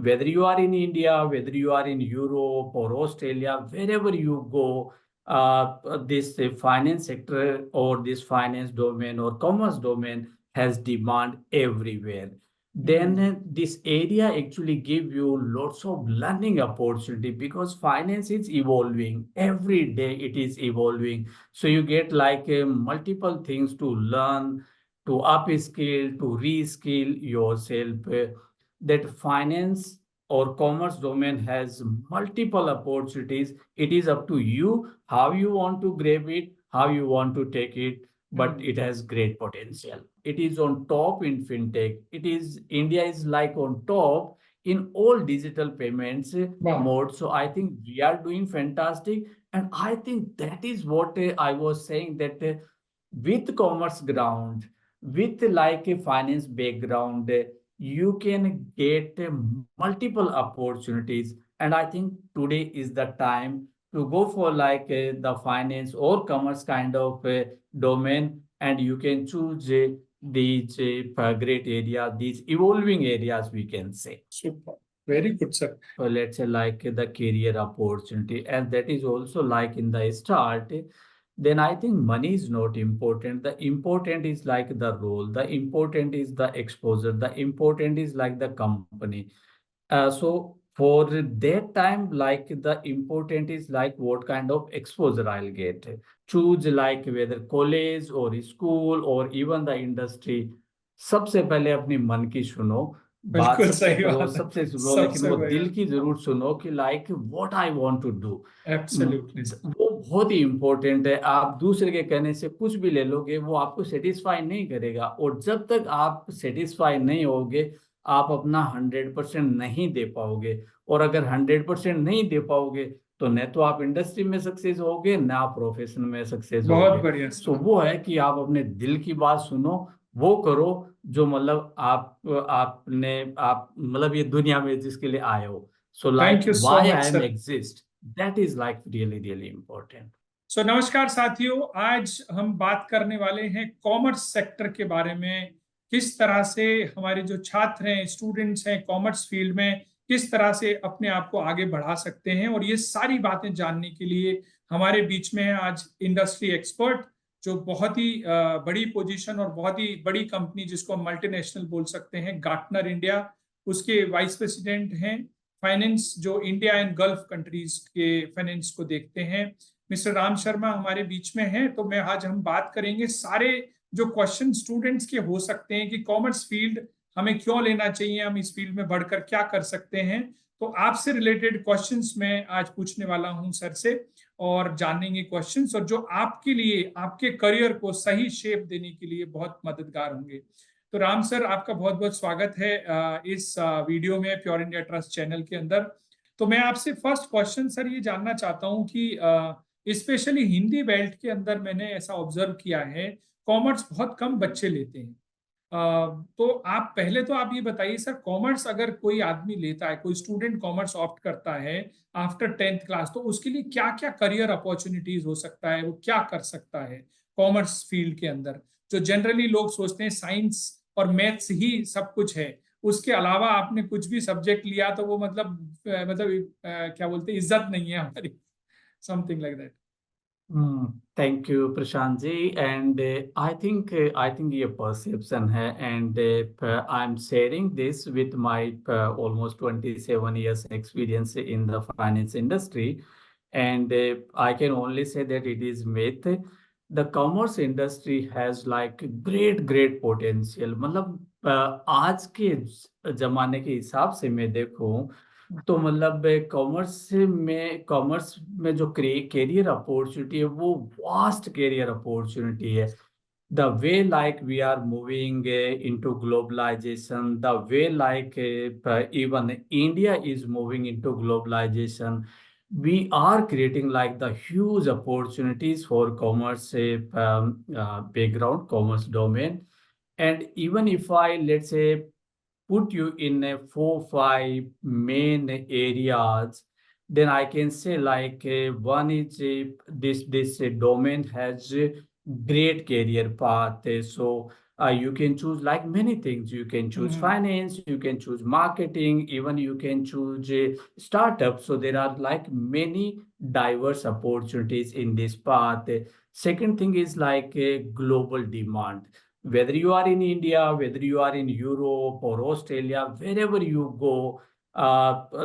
whether you are in India, whether you are in Europe or Australia, wherever you go, this finance sector or this finance domain or commerce domain has demand everywhere. Then this area actually give you lots of learning opportunity because finance is evolving every day. It is evolving, so you get like multiple things to learn, to upskill, to reskill yourself. That finance or commerce domain has multiple opportunities. It is up to you how you want to grab it, how you want to take it, but it has great potential. It is on top in fintech. It is India is like on top in all digital payments mode. So I think we are doing fantastic, and I think that is what I was saying that with commerce ground, with like a finance background, you can get multiple opportunities. And I think today is the time to go for like the finance or commerce kind of domain, and you can choose these great areas, these evolving areas, we can say. Super. Very good, sir. Let's say like the career opportunity, and that is also like in the start. Then I think money is not important. The important is like the role. The important is the exposure. The important is like the company. So for that time, like the important is like what kind of exposure I'll get. Choose like whether college or school or even the industry. सबसे पहले अपनी मन की सुनो, बात बिल्कुल सबसे सही करो, बात है। सबसे सुनो, लेकिन सबसे वो बढ़िया। दिल की जरूर सुनो कि like what I want to do. Absolutely. वो बहुत ही इंपॉर्टेंट है। आप दूसरे के कहने से कुछ भी ले लोगे, वो आपको सेटिस्फाई नहीं करेगा, और जब तक आप सेटिस्फाई नहीं होगे आप अपना 100% नहीं दे पाओगे। और अगर 100% नहीं दे पाओगे तो न तो आप इंडस्ट्री में सक्सेस होगे, ना आप प्रोफेशन में सक्सेस बहुत होगे। बढ़िया सो वो है कि आप अपने दिल की बात सुनो, वो करो जो मतलब आप मतलब ये दुनिया में जिसके लिए आए हो। So like thank you so why much I am sir. Exist, that is like really really important. So नमस्कार साथियों, आज हम बात करने वाले हैं कॉमर्स सेक्टर के बारे में। किस तरह से हमारे जो छात्र हैं, स्टूडेंट्स हैं कॉमर्स फील्ड में, किस तरह से अपने आप को आगे बढ़ा सकते हैं। और ये सारी बातें जानने के लिए हमारे बीच में है आज इंडस्ट्री एक्सपर्ट, जो बहुत ही बड़ी पोजीशन और बहुत ही बड़ी कंपनी जिसको हम मल्टीनेशनल बोल सकते हैं, गार्टनर इंडिया, उसके वाइस प्रेसिडेंट हैं फाइनेंस, जो इंडिया एंड गल्फ कंट्रीज के फाइनेंस को देखते हैं। मिस्टर राम शर्मा हमारे बीच में हैं। तो मैं आज हम बात करेंगे सारे जो क्वेश्चन स्टूडेंट्स के हो सकते हैं कि कॉमर्स फील्ड हमें क्यों लेना चाहिए, हम इस फील्ड में बढ़कर क्या कर सकते हैं। तो आपसे रिलेटेड क्वेश्चंस मैं आज पूछने वाला हूं सर से, और जानेंगे क्वेश्चंस, और जो आपके लिए आपके करियर को सही शेप देने के लिए बहुत मददगार होंगे। तो राम सर, आपका बहुत बहुत स्वागत है इस वीडियो में, प्योर इंडिया ट्रस्ट चैनल के अंदर। तो मैं आपसे फर्स्ट क्वेश्चन सर ये जानना चाहता हूं कि स्पेशली हिंदी बेल्ट के अंदर मैंने ऐसा ऑब्जर्व किया है, कॉमर्स बहुत कम बच्चे लेते हैं। तो आप पहले तो आप ये बताइए सर, कॉमर्स अगर कोई आदमी लेता है, कोई स्टूडेंट कॉमर्स ऑप्ट करता है आफ्टर 10th क्लास, तो उसके लिए क्या क्या करियर अपॉर्चुनिटीज हो सकता है, वो क्या कर सकता है कॉमर्स फील्ड के अंदर। जो जनरली लोग सोचते हैं साइंस और मैथ्स ही सब कुछ है, उसके अलावा आपने कुछ भी सब्जेक्ट लिया तो वो क्या बोलते हैं, इज्जत नहीं है हमारी, something like that. Thank you Prashant ji. And I think ये परसेप्शन है, and I am sharing this with my almost 27 years experience in the finance industry, and I can only say that it is myth. The commerce industry has like great potential। मतलब आज के जमाने के हिसाब से मैं देखूं तो मतलब कॉमर्स में जो कैरियर अपॉर्चुनिटी है वो वास्ट कैरियर अपॉर्चुनिटी है। The way like we are moving into globalisation, the way like even India is moving into globalisation, we are creating like the huge opportunities for commerce background, commerce domain. And even if I, let's say, put you in a 4 5 main areas, then I can say like one is this domain has a great career path. So You can choose like many things. You can choose finance, you can choose marketing, even you can choose startup. So there are like many diverse opportunities in this path. Second thing is like a global demand. Whether you are in India, whether you are in Europe or Australia, wherever you go,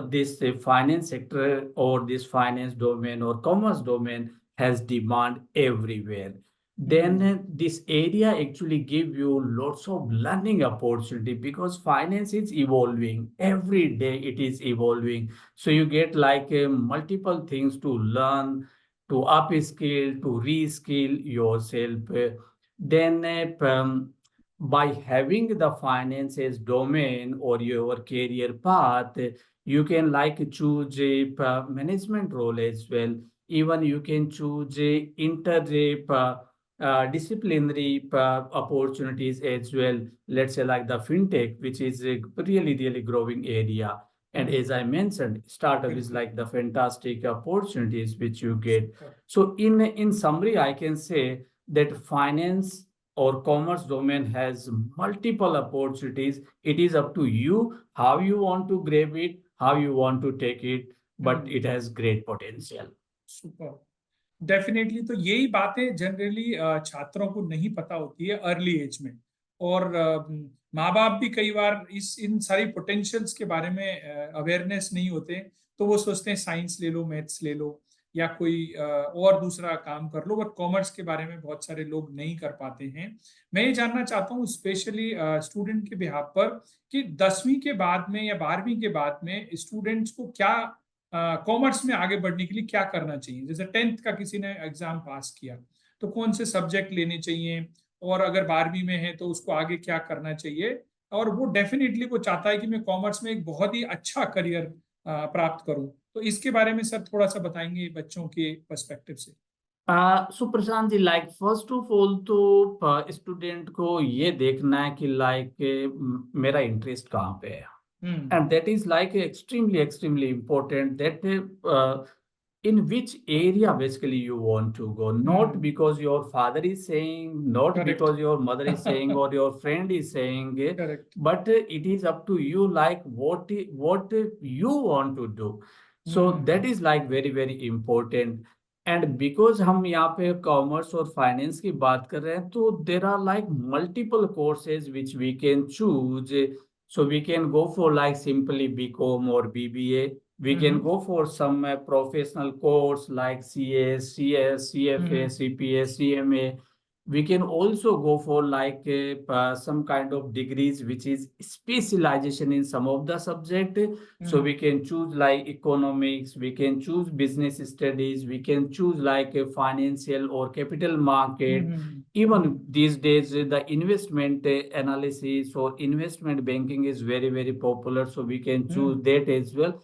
this finance sector or this finance domain or commerce domain has demand everywhere. Then this area actually give you lots of learning opportunity because finance is evolving every day. It is evolving, so you get like multiple things to learn, to upskill, to reskill yourself. Then by having the finances domain or your career path, you can like choose a management role as well. Even you can choose a disciplinary opportunities as well. Let's say like the fintech, which is a really growing area. And as I mentioned, startup is like the fantastic opportunities which you get. So in summary, I can say that finance or commerce domain has multiple opportunities. It is up to you how you want to grab it, how you want to take it, but it has great potential. Super, definitely. तो यही बातें generally छात्रों को नहीं पता होती है early as में, और माँ बाप भी कई बार इन सारी पोटेंशियल्स के बारे में अवेयरनेस नहीं होते, तो वो सोचते हैं साइंस ले लो, मैथ्स ले लो, या कोई और दूसरा काम कर लो, बट कॉमर्स के बारे में बहुत सारे लोग नहीं कर पाते हैं। मैं ये जानना चाहता हूँ स्पेशली स्टूडेंट के बिहाफ पर कि 10वीं के बाद में या 12वीं के बाद में स्टूडेंट्स को क्या कॉमर्स में आगे बढ़ने के लिए क्या करना चाहिए। जैसे 10th का किसी ने एग्जाम पास किया तो कौन से सब्जेक्ट लेने चाहिए, और अगर 12वीं में है तो उसको आगे क्या करना चाहिए, और वो डेफिनेटली वो चाहता है कि मैं कॉमर्स में एक बहुत ही अच्छा करियर प्राप्त करूं, तो इसके बारे में सर थोड़ा सा बताएंगे बच्चों के पर्सपेक्टिव से। सो Prashant ji, like first of all तो स्टूडेंट को ये देखना है कि लाइक मेरा इंटरेस्ट कहाँ पे है. And that is like extremely important that in which area basically you want to go, not because your father is saying, not Correct. because your mother is saying or your friend is saying, Correct. but it is up to you, like what you want to do. So that is like very important. And because हम यहाँ पे commerce और finance की बात कर रहे हैं, तो there are like multiple courses which we can choose. So we can go for like simply BCom or BBA. We can go for some professional course like CS, CS, CFA, CPA, CMA. We can also go for like some kind of degrees which is specialization in some of the subject. So we can choose like economics, we can choose business studies, we can choose like a financial or capital market. Even these days, the investment analysis or investment banking is very popular. So we can choose that as well.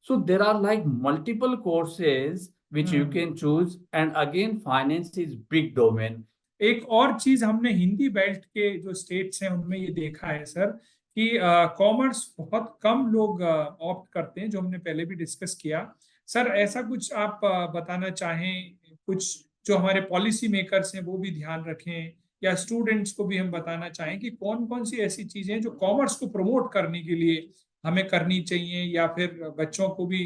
So there are like multiple courses which you can choose. And again, finance is big domain. एक और चीज हमने Hindi belt के जो states हैं उनमें ये देखा है सर कि कॉमर्स बहुत कम लोग ऑप्ट करते हैं, जो हमने पहले भी डिस्कस किया। सर ऐसा कुछ आप बताना चाहें, कुछ जो हमारे पॉलिसी मेकर्स हैं वो भी ध्यान रखें, या स्टूडेंट्स को भी हम बताना चाहें कि कौन कौन सी ऐसी चीजें हैं जो कॉमर्स को प्रमोट करने के लिए हमें करनी चाहिए, या फिर बच्चों को भी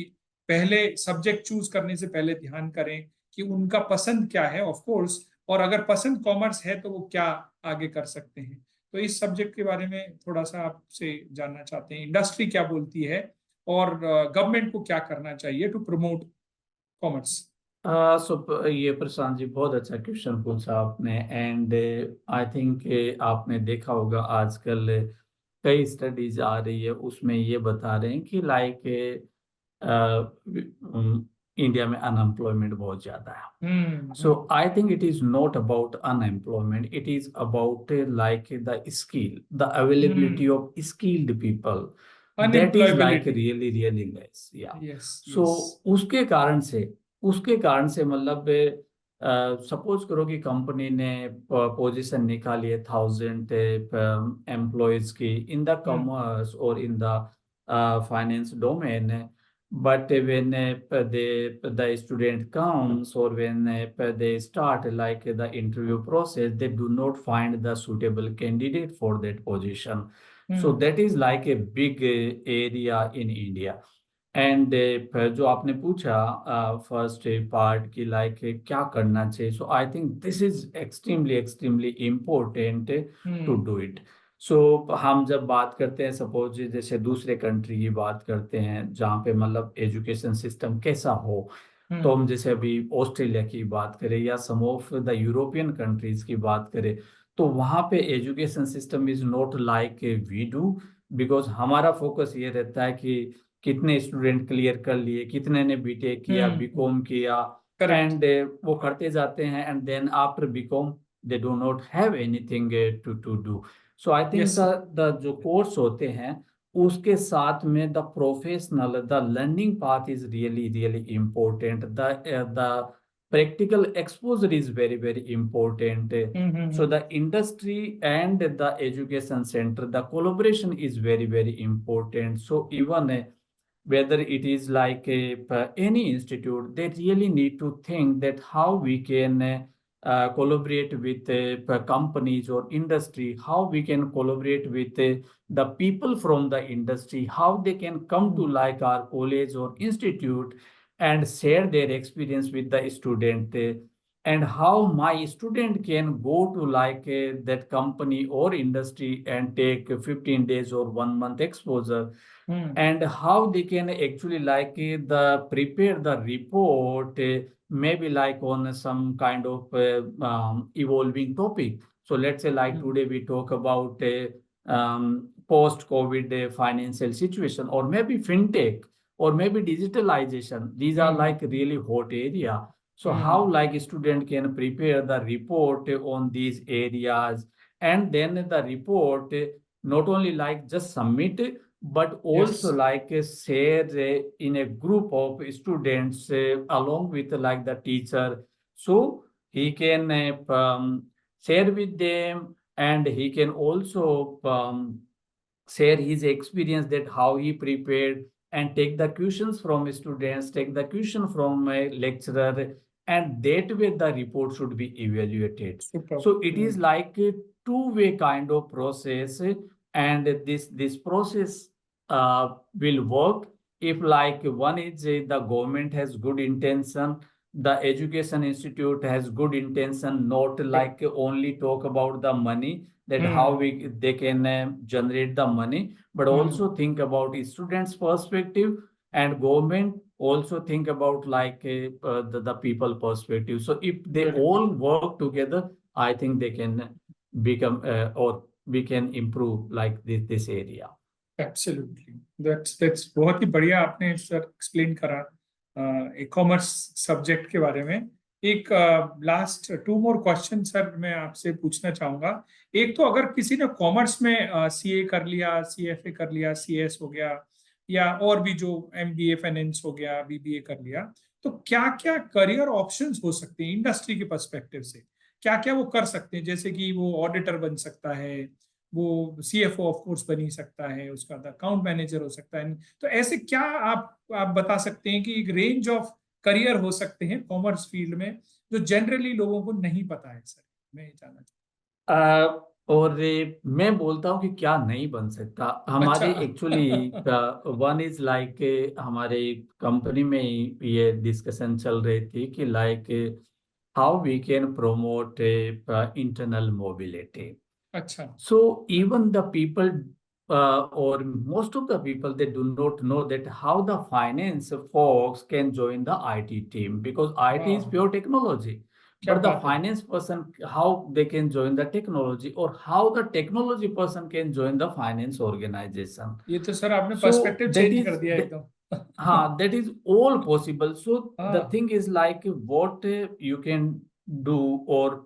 पहले सब्जेक्ट चूज करने से पहले ध्यान करें कि उनका पसंद क्या है, ऑफ कोर्स, और अगर पसंद कॉमर्स है तो वो क्या आगे कर सकते हैं। तो इस सब्जेक्ट के बारे में थोड़ा सा आपसे जानना चाहते हैं, इंडस्ट्री क्या बोलती है और गवर्नमेंट को क्या करना चाहिए टू प्रमोट कॉमर्स। ये प्रशांत जी बहुत अच्छा क्वेश्चन पूछा आपने। एंड आई थिंक आपने देखा होगा आजकल कई स्टडीज आ रही है, उसमें ये बता रहे हैं कि लाइक इंडिया में अनएम्प्लॉयमेंट बहुत ज्यादा है। So I think it is not about unemployment, it is about like the skill, the availability of skilled people, that is like really less. या सो उसके कारण से मतलब सपोज करो कि कंपनी ने पोजीशन निकाली है 1000 एम्प्लॉयज की इन द कॉमर्स और in the finance domain, but when the student comes, or when they start like the interview process, they do not find the suitable candidate for that position. So hmm that is like a big area in India. And जो आपने पूछा first part की like क्या करना चाहिए, so I think this is extremely extremely important to hmm do it. So हम जब बात करते हैं, सपोज जैसे दूसरे कंट्री की बात करते हैं जहाँ पे मतलब एजुकेशन सिस्टम कैसा हो, तो हम्म हम जैसे अभी ऑस्ट्रेलिया की बात करें या some of the European countries की बात करें, तो वहाँ पे education system is not like we do. Because हमारा फोकस ये रहता है कि कितने स्टूडेंट क्लियर कर लिए, कितने ने बीटेक किया, बीकॉम किया, करेक्ट एंड वो करते जाते हैं, and then after BCom they do not have anything to do. So I think yes the जो कोर्स होते हैं उसके साथ में the professional the learning path is really really important. द practical exposure is very very important. So hmm the industry and the education center, the collaboration is very very important. So even whether it is like any institute, they really need to think that how we can collaborate with companies or industry, how we can collaborate with the people from the industry, how they can come to like our college or institute and share their experience with the student, and how my student can go to like that company or industry and take 15 days or 1 month exposure, hmm and how they can actually like the prepare the report, maybe like on some kind of evolving topic. So let's say like today we talk about post COVID financial situation, or maybe fintech, or maybe digitalization. These are like really hot area. So how hmm like student can prepare the report on these areas, and then the report not only like just submit, but yes also like share in a group of students along with like the teacher, so he can share with them, and he can also share his experience that how he prepared, and take the questions from students, take the question from a lecturer, and that way the report should be evaluated. Super So it is like a two-way kind of process, and this process will work if like one is the government has good intention, the education institute has good intention, not like only talk about the money, that how they can generate the money, but also think about students perspective, and government also think about like the people perspective. So if they very all work together, I think they can become or we can improve like this area. Absolutely that's बहुत ही बढ़िया आपने sir explain करा e commerce subject के बारे में. एक last two more question sir मैं आपसे पूछना चाहूंगा. एक तो अगर किसी ने कॉमर्स में सीए कर लिया, सीएफए कर लिया, सीएस हो गया, या और भी जो एमबीए फाइनेंस हो गया, बीबीए कर लिया, तो क्या क्या करियर ऑप्शंस हो सकते हैं इंडस्ट्री के पर्सपेक्टिव से? क्या क्या वो कर सकते हैं? जैसे कि वो ऑडिटर बन सकता है, वो सीएफओ ऑफ कोर्स बन ही सकता है, उसका अकाउंट मैनेजर हो सकता है. तो ऐसे क्या आप बता सकते हैं कि एक रेंज ऑफ करियर हो सकते हैं कॉमर्स फील्ड में जो जनरली लोगों को नहीं पता है? सर मैं ये जानना और मैं बोलता हूँ कि क्या नहीं बन सकता. अच्छा हमारे एक्चुअली वन इज लाइक हमारे कंपनी में ही ये डिस्कशन चल रही थी कि like how we can promote internal mobility. अच्छा So even the people or most of the people, they do not know that how the finance folks can join the IT team, because IT is वाह pure technology. क्या But the बात है. finance person, how they can join the technology, or how the technology person can join the finance organization. ये तो sir आपने So perspective that change कर is दिया एकदम. that is all possible. So the हाँ thing is like what you can do, or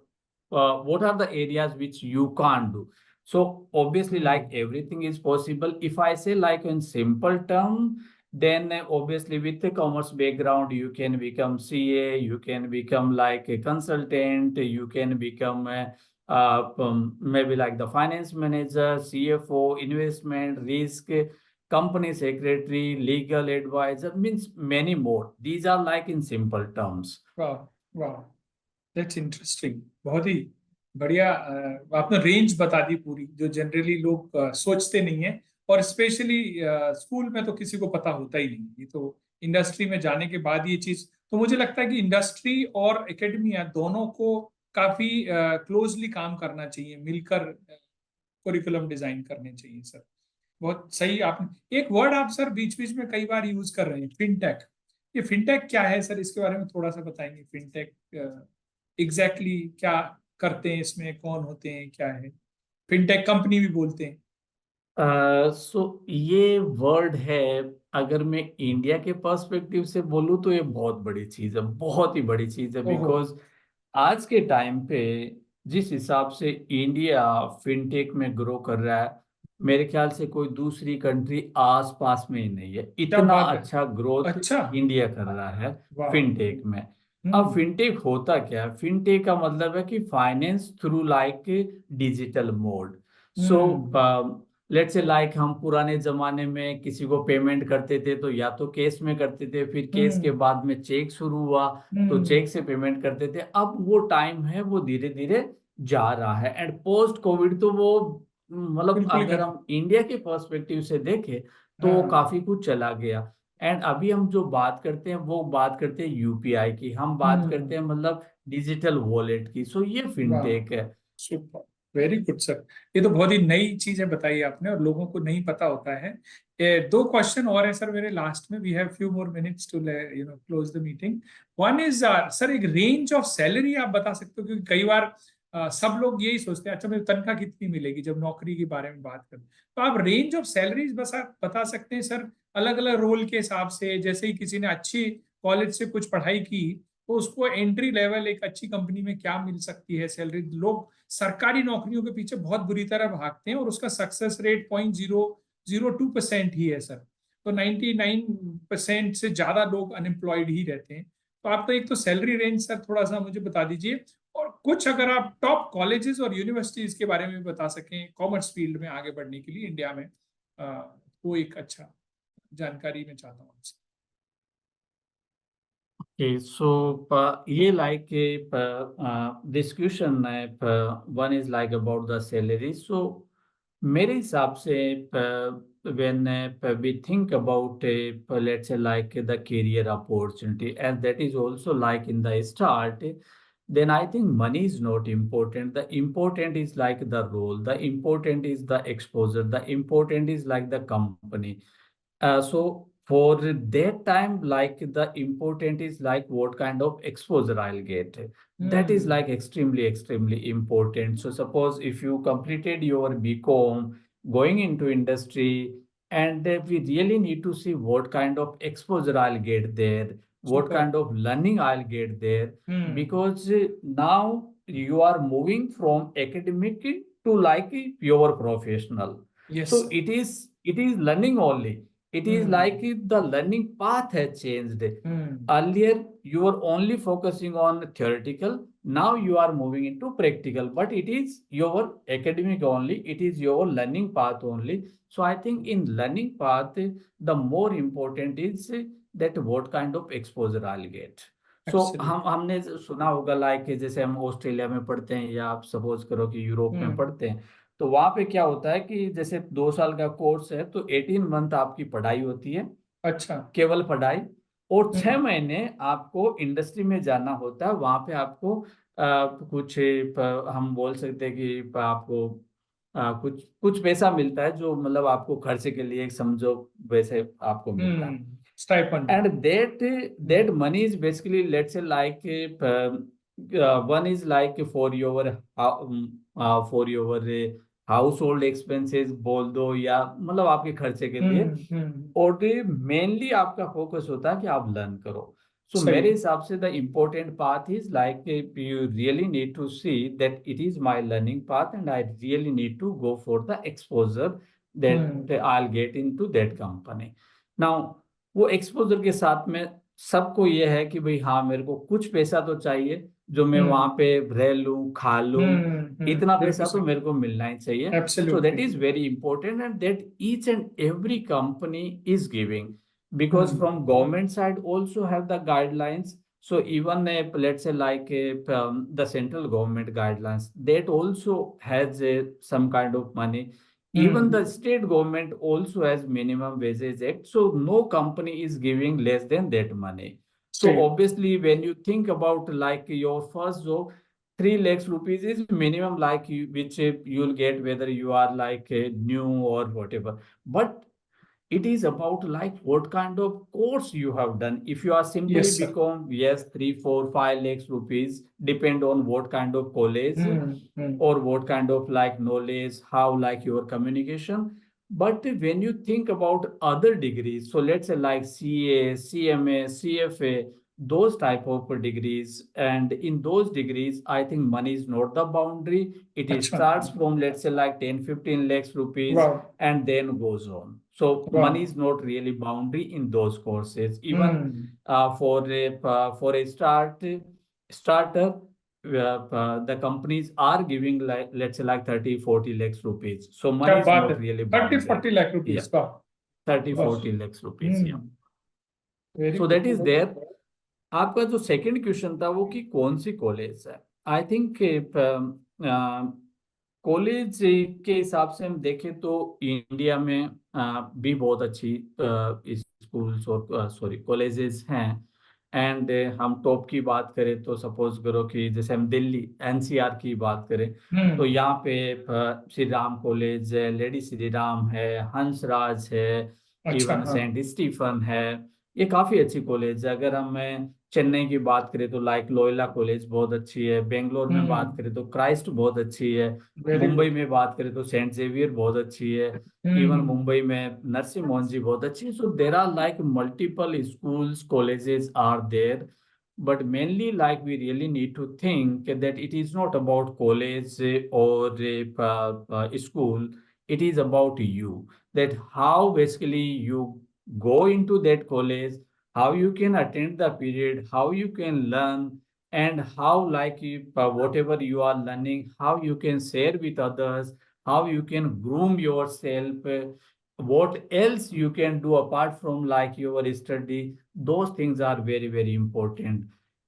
what are the areas which you can't do. So obviously like everything is possible. If I say like in simple term, then obviously with the commerce background, you can become CA, you can become like a consultant, you can become maybe like the finance manager, CFO, investment, risk, company secretary, legal advisor, means many more. These are like in simple terms. वाह वाह, that's interesting. बहुत ही बढ़िया। आपने range बता दी पूरी, जो generally लोग सोचते नहीं है, और स्पेशली स्कूल में तो किसी को पता होता ही नहीं। ये तो इंडस्ट्री में जाने के बाद ये चीज, तो मुझे लगता है कि इंडस्ट्री और एकेडमिया दोनों को काफी क्लोजली काम करना चाहिए, मिलकर कुरिकुलम डिजाइन करने चाहिए सर। बहुत सही। आपने एक वर्ड आप सर बीच बीच में कई बार यूज कर रहे हैं, फिनटेक। ये फिनटेक क्या है सर, इसके बारे में थोड़ा सा बताएंगे। फिनटेक एग्जैक्टली क्या करते हैं, इसमें कौन होते हैं, क्या है? फिनटेक कंपनी भी बोलते हैं। सो ये वर्ड है, अगर मैं इंडिया के पर्सपेक्टिव से बोलूँ तो ये बहुत बड़ी चीज है, बहुत ही बड़ी चीज है। ओहो। बिकॉज आज के टाइम पे जिस हिसाब से इंडिया फिनटेक में ग्रो कर रहा है, मेरे ख्याल से कोई दूसरी कंट्री आस पास में ही नहीं है, क्या इतना बात है। अच्छा ग्रोथ अच्छा। इंडिया कर रहा है वाह। फिनटेक में। अब हम्म फिनटेक होता क्या है? फिनटेक का मतलब है कि finance through like digital mode. So hmm let's say like हम पुराने जमाने में किसी को पेमेंट करते थे तो या तो कैश में करते थे, फिर कैश के हम्म बाद में चेक शुरू हुआ तो हम्म चेक से पेमेंट करते थे। अब वो टाइम है वो धीरे धीरे जा रहा है, एंड पोस्ट कोविड तो वो मतलब बिल्कुल ही अगर खत्म। हम इंडिया के पर्सपेक्टिव से देखें हाँ तो हाँ। काफी कुछ चला गया। एंड अभी हम जो बात करते हैं वो बात करते हैं यूपीआई की, हम बात हम्म। करते हैं मतलब डिजिटल वॉलेट की। सो ये वाह, फिनटेक है। Super, very good sir. ये तो बहुत ही नई चीजें बताई आपने, और लोगों को नहीं पता होता है। दो क्वेश्चन और है सर मेरे लास्ट में। We have few more minutes to close the meeting. One is sir, एक रेंज ऑफ सैलरी आप बता सकते हो? क्योंकि कई बार सब लोग यही सोचते हैं, अच्छा मेरी तनख्वाह कितनी मिलेगी, जब नौकरी के बारे में बात करें। तो आप रेंज ऑफ सैलरीज बस आप बता सकते हैं सर, अलग अलग रोल के हिसाब से? जैसे ही किसी ने अच्छी कॉलेज से कुछ पढ़ाई की, तो उसको एंट्री लेवल एक अच्छी कंपनी में क्या मिल सकती है सैलरी? लोग सरकारी नौकरियों के पीछे बहुत बुरी तरह भागते हैं, और उसका सक्सेस रेट 0.002% ही है सर। तो 99% से ज्यादा लोग अनएम्प्लॉयड ही रहते हैं। तो आप तो एक तो सैलरी रेंज सर थोड़ा सा मुझे बता दीजिए, और कुछ अगर आप टॉप कॉलेजेस और यूनिवर्सिटीज के बारे में भी बता सकें कॉमर्स फील्ड में आगे बढ़ने के लिए इंडिया में, वो एक अच्छा जानकारी मैं चाहता हूँ आपसे। Okay, so ये like this question one is like about the salary. So मेरे हिसाब से when we think about let's say like the career opportunity, and that is also like in the start, then I think money is not important. The important is like the role, the important is the exposure, the important is like the company. So for that time, like the important is like what kind of exposure I'll get. That is hmm like extremely, extremely important. So suppose if you completed your BCom, going into industry, and we really need to see what kind of exposure I'll get there, what super. kind of learning I'll get there, hmm. because now you are moving from academic to like a pure professional. Yes So sir. it is learning only. It is like hmm if the learning path has changed. Hmm. Earlier, you were only focusing on theoretical. Now you are moving into practical, but it is your academic only. It is your learning path only. So I think in learning path, the more important is that what kind of exposure I'll get. So absolutely. हमने सुना होगा like जैसे हम Australia में पढ़ते हैं या आप सपोज करो कि यूरोप में हम्म। पढ़ते हैं, तो वहां पे क्या होता है कि जैसे 2 साल का कोर्स है तो 18 मंथ आपकी पढ़ाई होती है, अच्छा। केवल पढ़ाई। और 6 महीने हम्म आपको इंडस्ट्री में जाना होता है, वहां पे आपको कुछ हम बोल सकते हैं कि आपको कुछ कुछ पैसा मिलता है जो मतलब आपको खर्चे के लिए समझो वैसे आपको मिलता है। Stipend. And that money is basically, let's say like one is like for your household expenses बोल दो, या मतलब आपके खर्चे के लिए। हम्म। और मेनली आपका फोकस होता है कि आप लर्न करो। सो सही। मेरे हिसाब से the important path is like you really need to see that it is my learning path and I really need to go for the exposure that hmm I will get into that company. Now वो exposure के साथ में सबको ये है कि भाई हाँ मेरे को कुछ पैसा तो चाहिए जो मैं वहां पे रह लूं, खा लूं, इतना पैसा तो मेरे को मिलना ही चाहिए. So that absolutely. is very important, and that each and every company is giving, because from government side also have the guidelines. So even let's say like the central government guidelines, that also has some kind of money. Even the state government also has minimum wages act, so no company is giving less than that money. So State. obviously when you think about like your first job, 3 lakhs rupees is minimum, like you, which you'll get whether you are like new or whatever. But it is about like what kind of course you have done. If you are simply Yes, sir. become, yes, 3, 4, 5 lakhs rupees, depend on what kind of college or what kind of like knowledge, how like your communication. But when you think about other degrees, so let's say like CA, CMA, CFA, those type of degrees, and in those degrees, I think money is not the boundary. It is अच्छा. starts from let's say like 10, 15 lakhs rupees Wow. and then goes on. So Wow. money is not really boundary in those courses. Even for a starter, the companies are giving like let's say like 30, 40 lakhs rupees. So क्या money is बात है. not really 30-40 boundary. Lakh Yeah, rupees. वाह. 30, वाह. 40 lakhs rupees. Yeah. Very So good. that is there. आपका जो second question था वो कि कौन सी कॉलेज है. आई थिंक कॉलेज के हिसाब से हम देखें तो इंडिया में भी बहुत अच्छी स्कूल्स और सॉरी कॉलेजेस हैं. एंड हम टॉप की बात करें तो सपोज करो कि जैसे हम दिल्ली एनसीआर की बात करें तो यहाँ पे श्री राम कॉलेज है, लेडी श्री राम है, हंसराज है, अच्छा. इवन हाँ. सेंट स्टीफन है. ये काफी अच्छी कॉलेज है. अगर हम चेन्नई की बात करें तो लाइक लोयला कॉलेज बहुत अच्छी है. बेंगलोर में बात करें तो क्राइस्ट बहुत अच्छी है. Very Mumbai good. में बात करें तो सेंट जेवियर बहुत अच्छी है. इवन मुंबई में नरसिंह मोहन जी बहुत अच्छी है. So there are like multiple schools, colleges are there. But mainly like we really need to think that it is not about college or school. It is about you, that how basically you go into that college, how you can attend the period, how you can learn, and how like whatever you are learning, how you can share with others, how you can groom yourself, what else you can do apart from like your study. Those things are very, very important.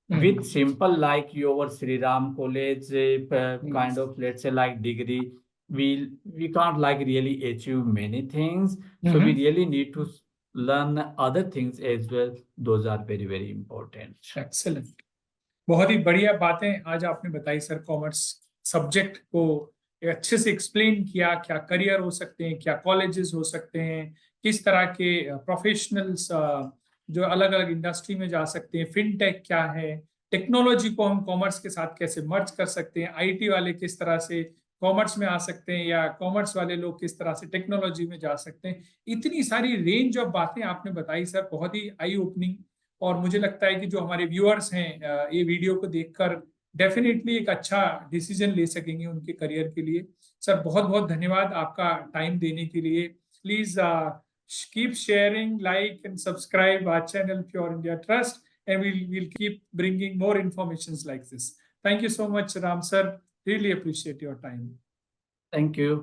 With simple like your Sri Ram College kind of let's say like degree, we can't like really achieve many things. So we really need to learn other things as well. Those are very, very important. Excellent. बहुत ही बढ़िया बातें आज आपने बताई sir. Commerce subject को एक अच्छे से एक्सप्लेन किया. क्या करियर हो सकते हैं, क्या कॉलेजेस हो सकते हैं, किस तरह के प्रोफेशनल्स जो अलग अलग इंडस्ट्री में जा सकते हैं, फिनटेक क्या है, टेक्नोलॉजी को हम कॉमर्स के साथ कैसे मर्ज कर सकते हैं, आईटी वाले किस तरह से कॉमर्स में आ सकते हैं या कॉमर्स वाले लोग किस तरह से टेक्नोलॉजी में जा सकते हैं. इतनी सारी रेंज ऑफ बातें आपने बताई सर. बहुत ही आई ओपनिंग. और मुझे लगता है कि जो हमारे व्यूअर्स हैं ये वीडियो को देखकर डेफिनेटली एक अच्छा डिसीजन ले सकेंगे उनके करियर के लिए. सर बहुत बहुत धन्यवाद आपका टाइम देने के लिए. Please keep sharing, like and subscribe our channel pure India trust, and we'll keep bringing more informations like this. Thank you so much, Ram sir. Really appreciate your time. Thank you.